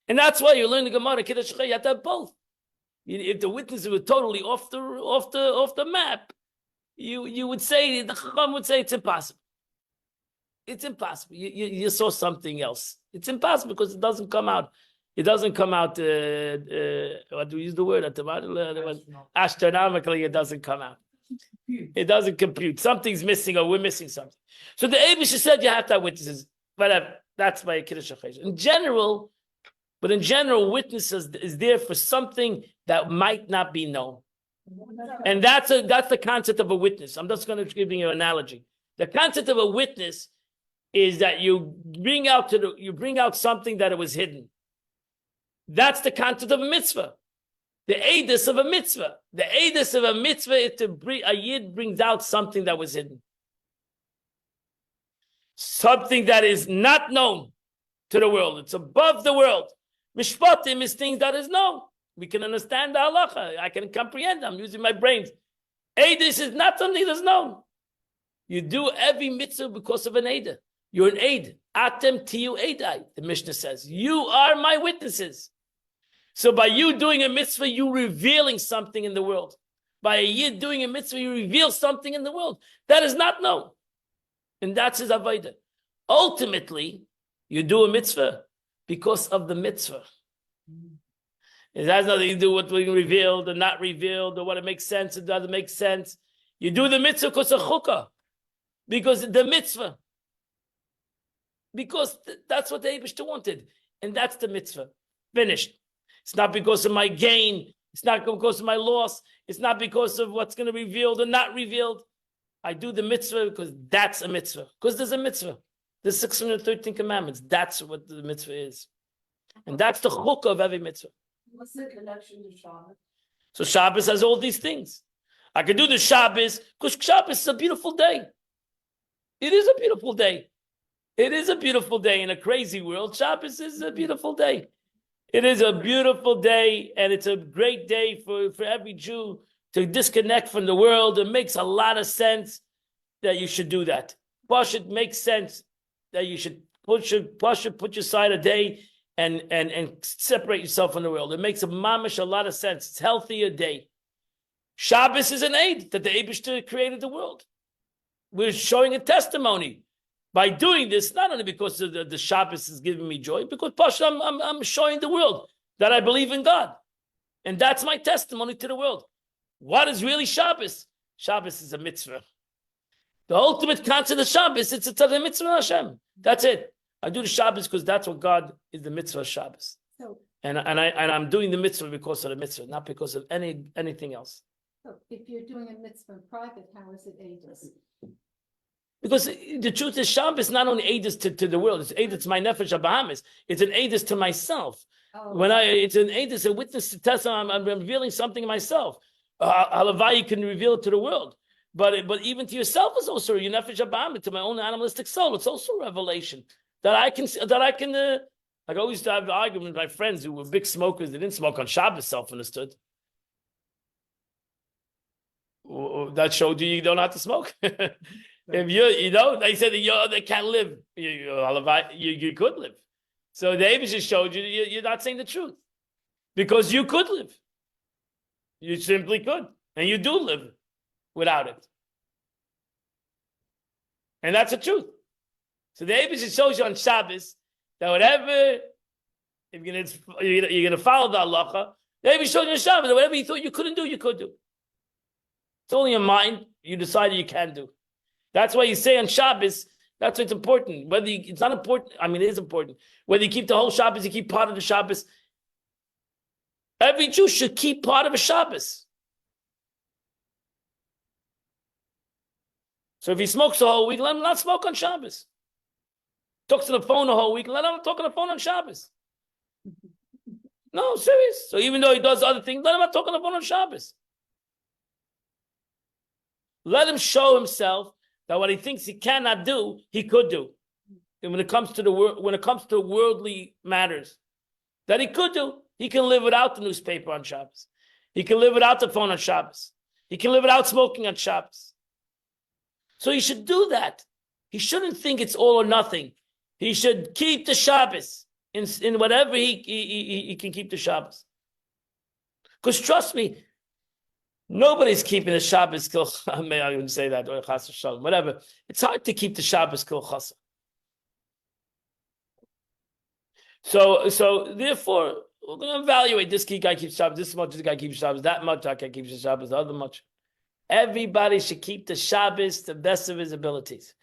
And that's why you learn the Gemara, Kiddush HaChodesh, you have to have both. If the witnesses were totally off the map, you would say, the Chacham would say it's impossible. It's impossible. You saw something else. It's impossible because it doesn't come out. It doesn't come out, what do we use the word? Astronomically, it doesn't come out. It doesn't compute. Something's missing, or we're missing something. So the Eibush said you have to have witnesses. But that's by Kiddush HaChodesh. In general, witnesses is there for something that might not be known. And that's the concept of a witness. I'm just going to give you an analogy. The concept of a witness is that you bring out something that it was hidden. That's the concept of a mitzvah. The edus of a mitzvah. The edus of a mitzvah is to bring, a yid brings out something that was hidden. Something that is not known to the world. It's above the world. Mishpatim is things that is known. We can understand the halacha. I can comprehend. I'm using my brains. Edus is not something that's known. You do every mitzvah because of an eder. You're an aid. Atem tiyu edai, the Mishnah says. You are my witnesses. So by you doing a mitzvah, you revealing something in the world. By a yid doing a mitzvah, you reveal something in the world that is not known. And that's his avodah. Ultimately, you do a mitzvah because of the mitzvah. It has nothing to do with what's revealed or not revealed, or what it makes sense, it doesn't make sense. You do the mitzvah because of chukkah, because the mitzvah. Because that's what the Eibishter wanted. And that's the mitzvah. Finished. It's not because of my gain. It's not because of my loss. It's not because of what's going to be revealed or not revealed. I do the mitzvah because that's a mitzvah. Because there's a mitzvah. There's 613 commandments. That's what the mitzvah is. And that's the chukkah of every mitzvah. What's the connection to Shabbos? So Shabbos has all these things. I can do the Shabbos because Shabbos is a beautiful day. It is a beautiful day. It is a beautiful day in a crazy world. Shabbos is a beautiful day. It is a beautiful day, and it's a great day for every Jew to disconnect from the world. It makes a lot of sense that you should do that. It makes sense that you should put aside a day and separate yourself from the world. It makes a lot of sense. It's a healthier day. Shabbos is an aid that the Eibishter created the world. We're showing a testimony by doing this, not only because the Shabbos is giving me joy, because I'm showing the world that I believe in God. And that's my testimony to the world. What is really Shabbos? Shabbos is a mitzvah. The ultimate concept of Shabbos, it's a mitzvah of Hashem. That's it. I do the Shabbos because that's what God is, the mitzvah of Shabbos. So, And I'm doing the mitzvah because of the mitzvah, not because of anything else. so if you're doing a mitzvah in private, how is it aidless? Because the truth is, Shabbos not only aids to the world, it's aids to my nefesh Bahamas. It's an aids to myself. Oh, It's an aid, it's a witness to testimony. I'm revealing something myself. Halavai can reveal it to the world, but even to yourself is also your nefesh Bahamas, to my own animalistic soul. It's also a revelation that I can. Like I always used to have arguments with my friends who were big smokers. They didn't smoke on Shabbos, self-understood. That showed you don't have to smoke. If they said that they can't live. You could live. So the Abish just showed you you're not saying the truth. Because you could live. You simply could. And you do live without it. And that's the truth. So the Abish just shows you on Shabbos that whatever, if you're going to follow the halacha, the Abish shows you on Shabbos that whatever you thought you couldn't do, you could do. It's only your mind. You decided you can do. That's why you say on Shabbos, that's what's important. It's not important. I mean, it is important. Whether you keep the whole Shabbos, you keep part of the Shabbos. Every Jew should keep part of a Shabbos. So if he smokes the whole week, let him not smoke on Shabbos. Talks on the phone the whole week, let him talk on the phone on Shabbos. No, serious. So even though he does other things, let him not talk on the phone on Shabbos. Let him show himself that what he thinks he cannot do, he could do. And when it comes to worldly matters, that he could do, he can live without the newspaper on Shabbos. He can live without the phone on Shabbos. He can live without smoking on Shabbos. So he should do that. He shouldn't think it's all or nothing. He should keep the Shabbos in whatever he can keep the Shabbos. Because trust me, nobody's keeping the Shabbos kil. I wouldn't say that, or chas v'shalom, whatever. It's hard to keep the Shabbos kil chasa. So therefore, we're going to evaluate this guy keeps Shabbos, this much this guy keeps Shabbos, that much that guy keeps the Shabbos, the other much. Everybody should keep the Shabbos to the best of his abilities,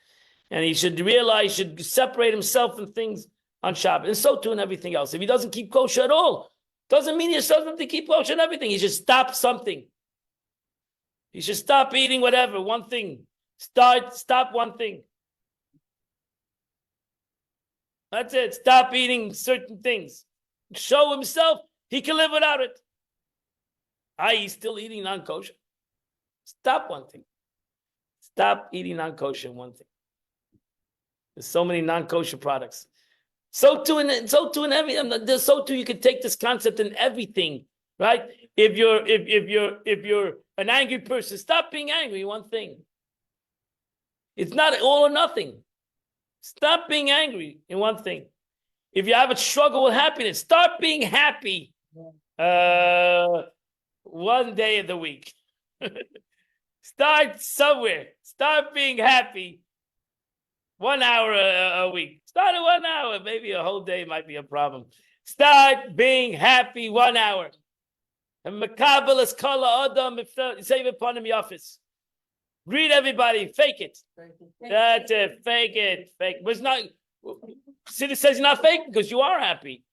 and he should realize, should separate himself from things on Shabbos, and so too in everything else. If he doesn't keep kosher at all, doesn't mean he doesn't have to keep kosher and everything. He should stop something. You should stop eating whatever, one thing. Stop one thing. That's it. Stop eating certain things. Show himself he can live without it. He's still eating non-kosher. Stop one thing. Stop eating non-kosher one thing. There's so many non-kosher products. So too in every. So too you can take this concept in everything, right? If you're an angry person, stop being angry. One thing. It's not all or nothing. Stop being angry in one thing. If you have a struggle with happiness, start being happy. 1 day of the week. Start somewhere. Start being happy. 1 hour a week. Start at 1 hour. Maybe a whole day might be a problem. Start being happy 1 hour. And Makabel is kala adam save upon him office. Greet everybody. Fake it. That's it. Fake it. Fake. But it's not. Siddur says you're not faking because you are happy.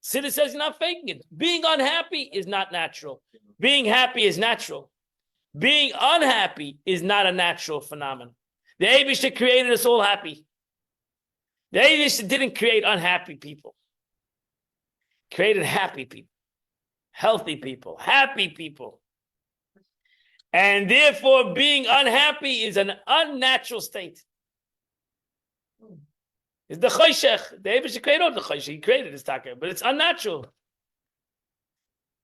Siddur says you're not faking it. Being unhappy is not natural. Being happy is natural. Being unhappy is not a natural phenomenon. The Eibishter created us all happy. The Eibishter didn't create unhappy people. Created happy people, healthy people, happy people. And therefore, being unhappy is an unnatural state. It's the choshech. The Eibishter created the choshech. He created this taka, but it's unnatural.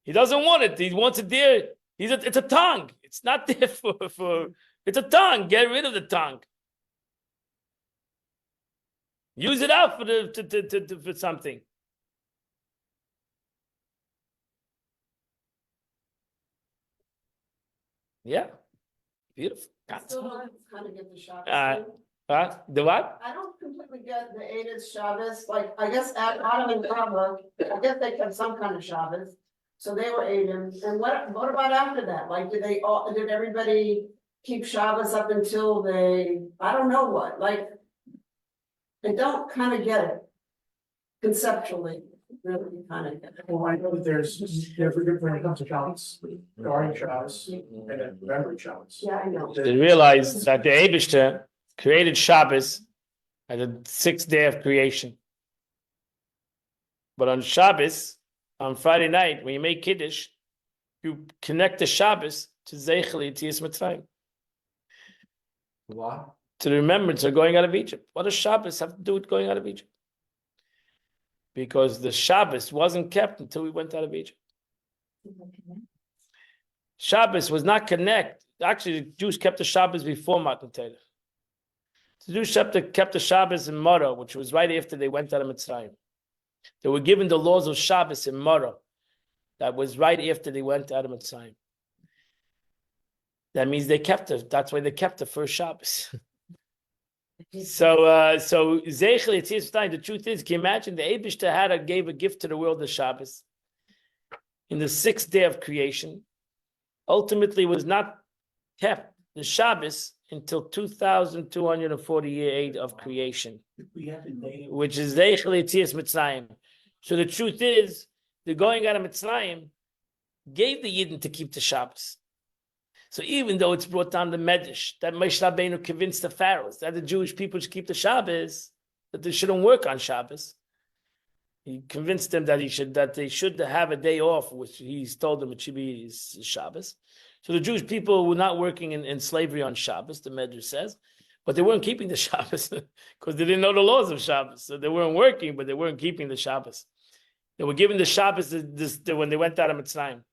He doesn't want it. He wants it there. It's a tongue. It's not there for. It's a tongue. Get rid of the tongue. Use it out for something. Yeah, beautiful. Still don't kind of get the Shabbos Uh, thing. The what? I don't completely get the Eidos Shabbos, like, I guess Adam and Kabbah, I guess they kept some kind of Shabbos. So they were Eidim, and what about after that? Like, did everybody keep Shabbos up until I don't know what, like. I don't kind of get it. Conceptually, really kind of get it. Well, I know that there's different when it comes to Shabbos, guarding Shabbos, and then remembering Shabbos. Yeah, I know. They realized that the Eibishter created Shabbos as the 6th day of creation. But on Shabbos, on Friday night, when you make Kiddush, you connect the Shabbos to Zeichel Yetzias Mitzrayim. What? To the remembrance of going out of Egypt. What does Shabbos have to do with going out of Egypt? Because the Shabbos wasn't kept until we went out of Egypt. Shabbos was not connected. Actually, the Jews kept the Shabbos before Matan Torah. The Jews kept the Shabbos in Mara, which was right after they went out of Mitzrayim. They were given the laws of Shabbos in Mara. That was right after they went out of Mitzrayim. That means they kept it. That's why they kept the first Shabbos. So Zeichel Yetzias Mitzrayim. The truth is, can you imagine the Eibishter gave a gift to the world of Shabbos in the 6th day of creation? Ultimately, was not kept the Shabbos until 2,248 of creation, which is Zeichel Yetzias Mitzrayim. So the truth is, the going out of Mitzrayim gave the Yidden to keep the Shabbos. So even though it's brought down the Medrash that Moshe Rabbeinu convinced the pharaohs that the Jewish people should keep the Shabbos, that they shouldn't work on Shabbos, he convinced them that they should have a day off, which he's told them it should be Shabbos. So the Jewish people were not working in slavery on Shabbos, the Medrash says, but they weren't keeping the Shabbos because they didn't know the laws of Shabbos. So they weren't working, but they weren't keeping the Shabbos. They were given the Shabbos when they went out of Mitzrayim,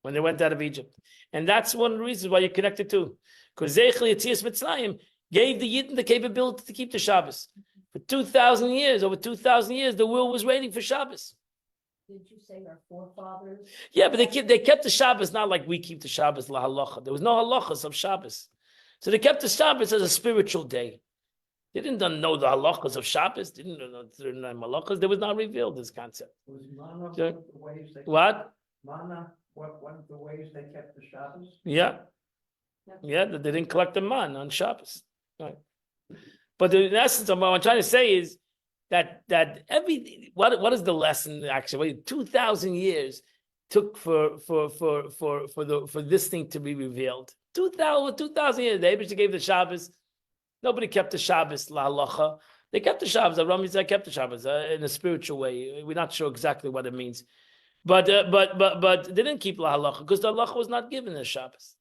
when they went out of Egypt. And that's one of the reasons why you're connected to. Because Zeichel Yetzias Mitzrayim gave the Yidden the capability to keep the Shabbos. For 2,000 years, over 2,000 years, the world was waiting for Shabbos. Did you say our forefathers? Yeah, but they kept the Shabbos not like we keep the Shabbos la halacha. There was no halachas of Shabbos. So they kept the Shabbos as a spiritual day. They didn't know the halachas of Shabbos. They didn't know the halachas. There was not revealed this concept. Was mana So- one of the ways they? What? Mana, one of the ways they kept the Shabbos? Yeah. Yeah, that they didn't collect the man on Shabbos. Right. But in essence, what I'm trying to say is that what is the lesson actually? 2,000 years took for this thing to be revealed. 2,000 years. The Eibishter gave the Shabbos. Nobody kept the Shabbos la halacha. They kept the Shabbos. Avraham Yitzchak kept the Shabbos in a spiritual way. We're not sure exactly what it means, but they didn't keep la halacha because the halacha was not given as Shabbos.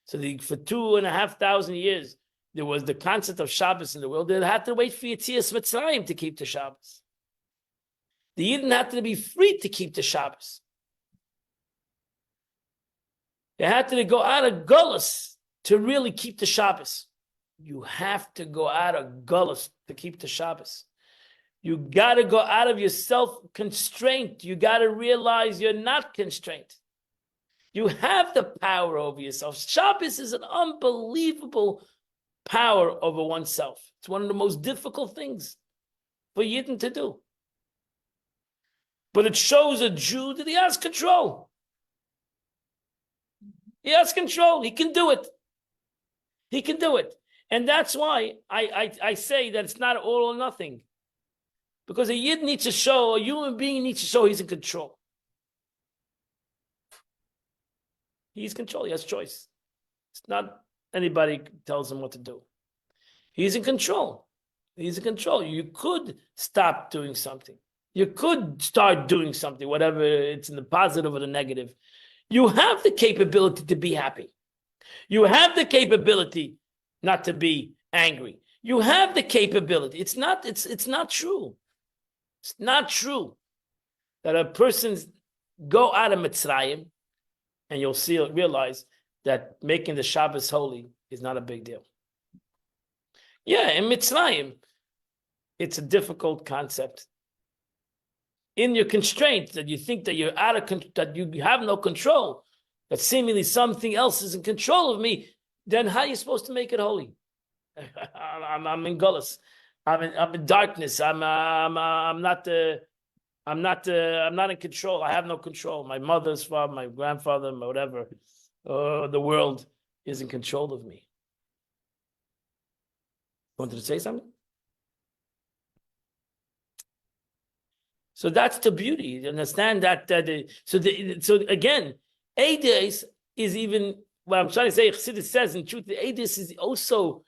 So for 2,500 years, there was the concept of Shabbos in the world. They had to wait for Yetzias Mitzrayim to keep the Shabbos. The Yidden had to be free to keep the Shabbos. They had to go out of Golus to really keep the Shabbos. You have to go out of gullus to keep the Shabbos. You got to go out of your self-constraint. You got to realize you're not constrained. You have the power over yourself. Shabbos is an unbelievable power over oneself. It's one of the most difficult things for Yidden to do. But it shows a Jew that he has control. He has control. He can do it. He can do it. And that's why I say that it's not all or nothing. Because a Yid needs to show, a human being needs to show he's in control. He's in control. He has choice. It's not anybody tells him what to do. He's in control. He's in control. You could stop doing something. You could start doing something, whatever it's in the positive or the negative. You have the capability to be happy. You have the capability not to be angry. You have the capability. It's not true. It's not true that a person's go out of Mitzrayim and you'll realize that making the Shabbos holy is not a big deal. Yeah, in Mitzrayim, it's a difficult concept. In your constraint that you think that you're out of that you have no control, that seemingly something else is in control of me, then how are you supposed to make it holy? I'm in gullus. I'm in darkness. I'm not in control. I have no control. My mother's father, my grandfather, my whatever, the world is in control of me. Wanted to say something? So that's the beauty. You understand that? So again, Eidos is even what I'm trying to say. Chassidus says in truth, the Eidos is also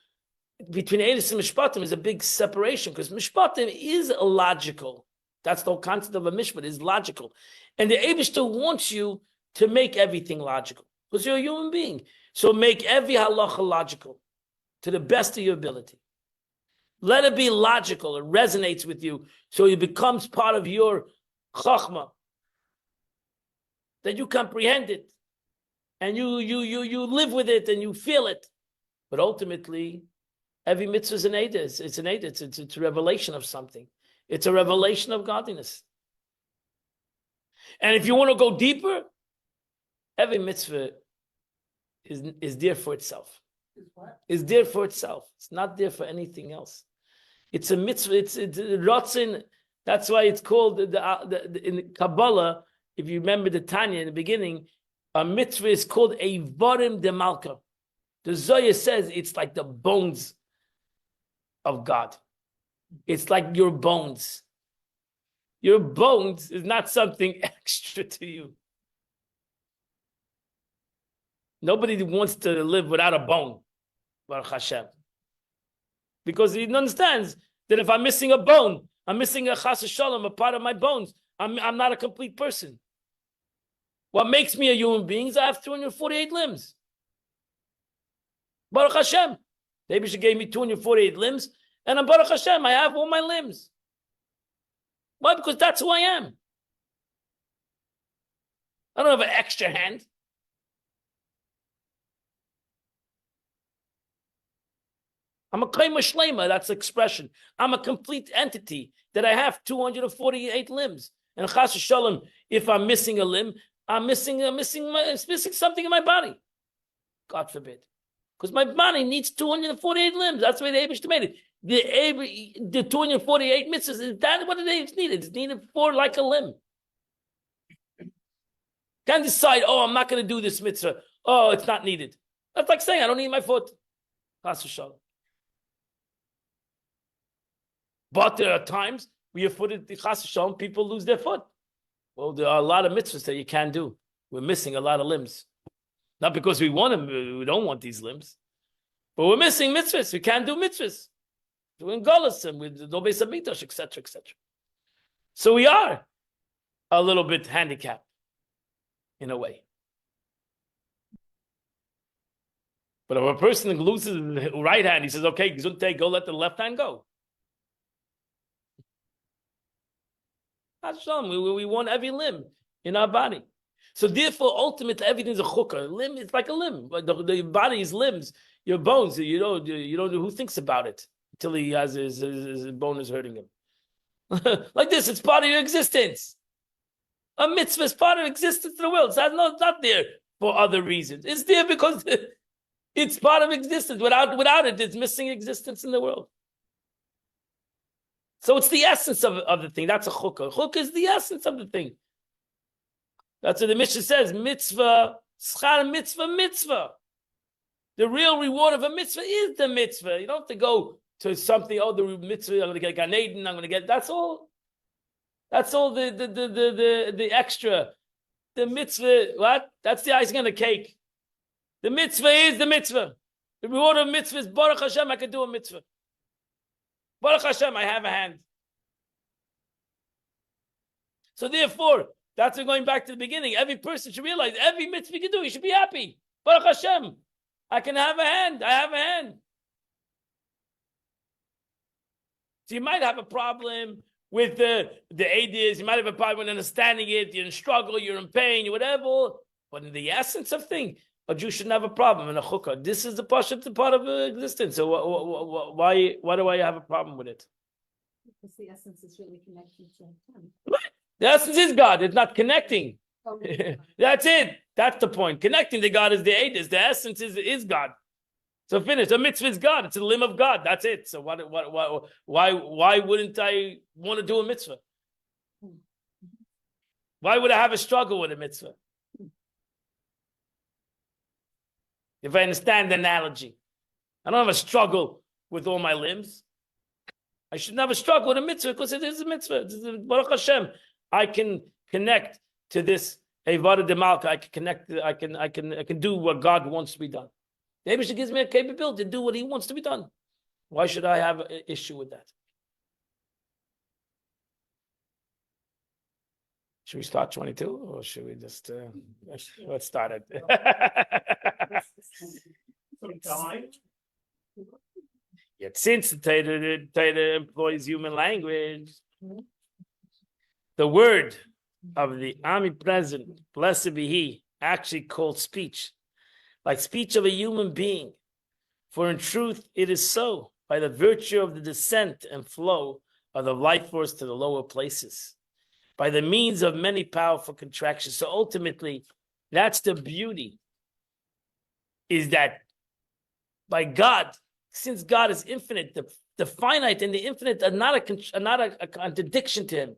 between Eidos and Mishpatim is a big separation because Mishpatim is illogical. That's the whole concept of a mishpat is logical, and the Eibishter wants you to make everything logical because you're a human being. So make every halacha logical to the best of your ability. Let it be logical. It resonates with you, so it becomes part of your chachma. That you comprehend it, and you live with it, and you feel it. But ultimately, every mitzvah is an eidos. It's an eidos. It's a revelation of something. It's a revelation of godliness. And if you want to go deeper, every mitzvah is there for itself. Is there for itself. It's not there for anything else. It's a mitzvah. It's rotzin. That's why it's called in Kabbalah. If you remember the Tanya in the beginning, a mitzvah is called a varim de malka. The Zohar says it's like the bones of God. It's like your bones. Your bones is not something extra to you. Nobody wants to live without a bone, Baruch Hashem. Because he understands that if I'm missing a bone, I'm missing a chas v'shalom, a part of my bones, I'm not a complete person. What makes me a human being is I have 248 limbs. Baruch Hashem. Maybe she gave me 248 limbs, and I'm Baruch Hashem, I have all my limbs. Why? Because that's who I am. I don't have an extra hand. I'm a kaima shlema, that's the expression. I'm a complete entity that I have 248 limbs. And chas v'shalom, if I'm missing a limb, I'm missing something in my body. God forbid. Because my body needs 248 limbs. That's the way the Eibush made it. The 248 mitzvahs, is that what it is needed? It's needed for like a limb. Can't decide, I'm not going to do this mitzvah. Oh, it's not needed. That's like saying, I don't need my foot. Chas v'shalom. But there are times where your foot is chas v'shalom, people lose their foot. Well, there are a lot of mitzvahs that you can't do. We're missing a lot of limbs. Not because we want them, we don't want these limbs. But we're missing mitzvahs. We can't do mitzvahs. We're in Golas and with no Beis Hamikdash, etc., etc. So we are a little bit handicapped in a way. But if a person loses his right hand, he says, okay, Gesundheit, go let the left hand go. We want every limb in our body. So therefore, ultimately, everything's a chukkah. Limb is like a limb. The body is limbs. your bones. You don't know who thinks about it until he has his bone is hurting him. Like this, it's part of your existence. A mitzvah is part of existence in the world. It's not there for other reasons. It's there because it's part of existence. Without it, it's missing existence in the world. So it's the essence of the thing. That's a chukkah. Chukkah is the essence of the thing. That's what the Mishnah says. Mitzvah, schar mitzvah, mitzvah. The real reward of a mitzvah is the mitzvah. You don't have to go to something. Oh, the mitzvah. I'm going to get Gan Eden. I'm going to get. That's all. That's all. The extra. The mitzvah. What? That's the icing on the cake. The mitzvah is the mitzvah. The reward of mitzvah is Baruch Hashem. I can do a mitzvah. Baruch Hashem, I have a hand. So therefore, that's going back to the beginning. Every person should realize every mitzvah you can do, you should be happy. Baruch Hashem, I can have a hand. I have a hand. So you might have a problem with the ideas. You might have a problem with understanding it. You're in struggle. You're in pain. Whatever. But in the essence of things, a Jew shouldn't have a problem in a chukkah. This is the part of existence. So why do I have a problem with it? Because the essence is really connected to him. The essence is God. It's not connecting. Okay. That's it. That's the point. Connecting to God is the aidis. The essence is God. So finish. The mitzvah is God. It's a limb of God. That's it. So why wouldn't I want to do a mitzvah? Why would I have a struggle with a mitzvah? If I understand the analogy, I don't have a struggle with all my limbs. I shouldn't have a struggle with a mitzvah because it is a mitzvah. It's a Baruch Hashem. I can connect to this Evada de Malka. I can connect. I can do what God wants to be done. The Eibusha gives me a capability to do what He wants to be done. Why should I have an issue with that? Should we start 22 or should we just let's start it? Yet since the Torah employs human language, the word of the omnipresent, blessed be He, actually called speech, like speech of a human being. For in truth it is so, by the virtue of the descent and flow of the life force to the lower places, by the means of many powerful contractions. So ultimately, that's the beauty, is that by God, since God is infinite, the finite and the infinite are not a contradiction to Him.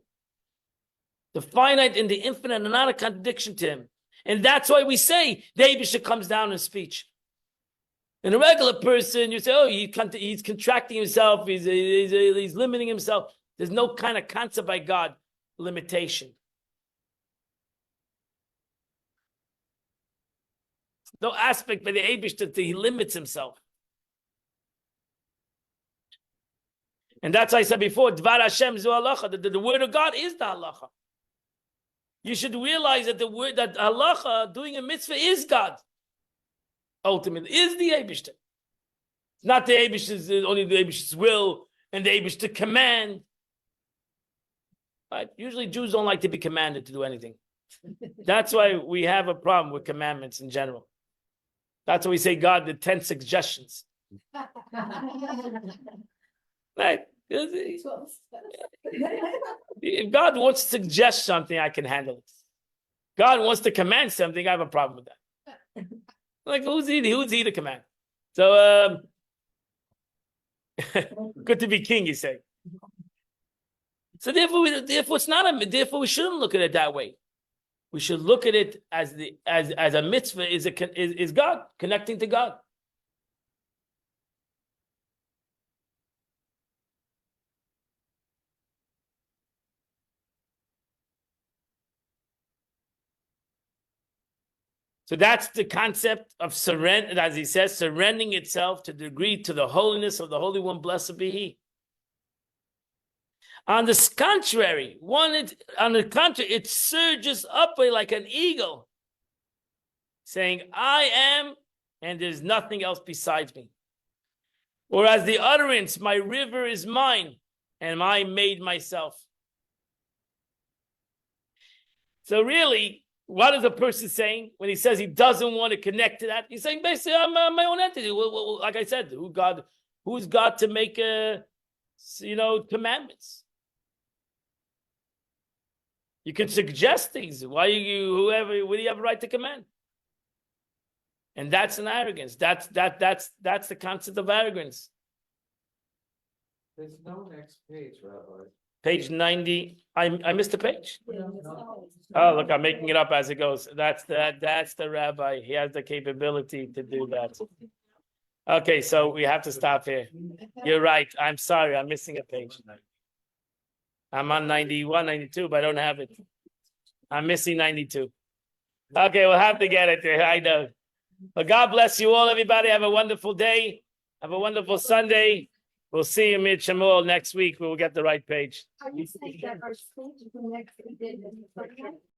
The finite and the infinite are not a contradiction to Him. And that's why we say the Eibusha comes down in speech. In a regular person, you say, oh, he's contracting himself, he's limiting himself. There's no kind of concept by God limitation. No aspect by the Eibush that he limits himself. And that's why I said before, Dvar Hashem zu halacha, that the word of God is the halacha. You should realize that the word, that halacha, doing a mitzvah, is God. Ultimately, is the Eibush. It's not the Eibush's, only the Eibush's will and the Eibush to command. Right? Usually Jews don't like to be commanded to do anything. That's why we have a problem with commandments in general. That's why we say God, the 10 suggestions. Right? If God wants to suggest something, I can handle it. God wants to command something, I have a problem with that. Like, who's he to command? So, good to be king, you say. So therefore it's not therefore we shouldn't look at it that way. We should look at it as a mitzvah is God, connecting to God. So that's the concept of surrender, as he says, surrendering itself to the degree to the holiness of the Holy One, blessed be He. On the contrary, it surges upward like an eagle, saying, I am, and there's nothing else besides me. Or as the utterance, my river is mine, and I made myself. So really, what is a person saying when he says he doesn't want to connect to that? He's saying basically, I'm my own entity. Like I said, who's God to make commandments? You can suggest things. What do you have a right to command? And that's an arrogance. That's the concept of arrogance. There's no next page, Rabbi. Page 90. I missed a page. Oh, look, I'm making it up as it goes. That's the rabbi. He has the capability to do that. Okay, so we have to stop here. You're right. I'm sorry. I'm missing a page. I'm on 91, 92, but I don't have it. I'm missing 92. Okay, we'll have to get it there. I know. But God bless you all, everybody. Have a wonderful day. Have a wonderful Sunday. We'll see you mid Shmuel next week. We'll get the right page. Are you saying that our stage is the next?